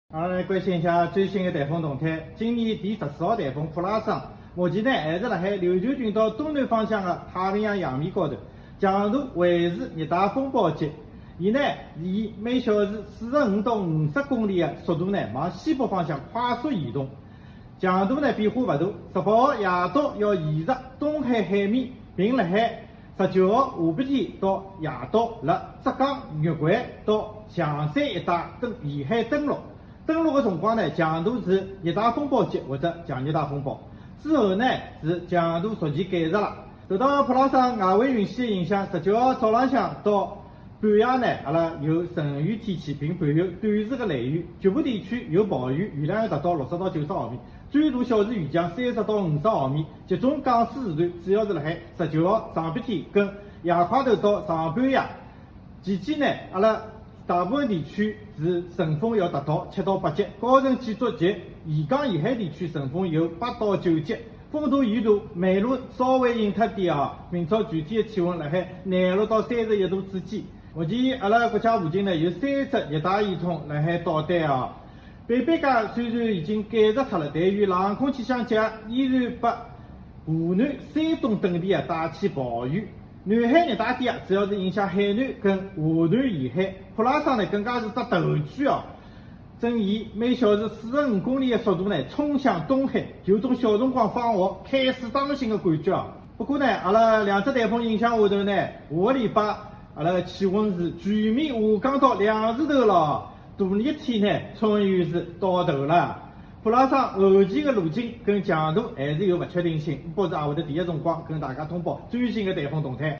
来关心一下最新的台风动态。今年第14号台风普拉桑，目前呢还是辣海琉球群岛东南方向的太平洋洋面高头，强度维持热带风暴级。伊以每小时45到50公里的速度往西北方向快速移动，强度变化勿大。18号夜到要沿着东海海面，并辣海19号下半天到夜到辣浙江玉关到象山一带沿海登陆。登陆的辰光强度是热带风暴级或者强热带风暴。之后是强度逐渐减弱了。受到普拉桑外围云系的影响，19号早浪向到半夜阿拉有阵雨天气，并伴有短时的雷雨，局部地区有暴雨，雨量要达到60到90毫米，最大小时雨降30到50毫米。集中降水时段主要是辣海19号上半天跟夜快头到上半夜期间阿拉大部分地区是阵风要达到7到8级，高层建筑及沿港沿海地区阵风有8到9级。风大雨大，霾露稍微隐脱点明朝具体的气温辣海26到31度之间。目前阿拉国家附近有3只热带气旋辣海捣蛋北界虽然已经减弱脱了，但与冷空气相接，依然把湖南、山东等地带起暴雨。南海热带低压主要是影响海南跟华南沿海，普拉桑更加是只斗巨正以每小时45公里的速度冲向东海，有种小辰光放学开始当心的感觉不过阿拉两只台风影响下头下个礼拜阿拉的气温是全面下降到2字头了，大热天终于是到头了。普拉桑后期的路径跟强度还是有不确定性，我是也会得第一辰光跟大家通报最新的台风动态。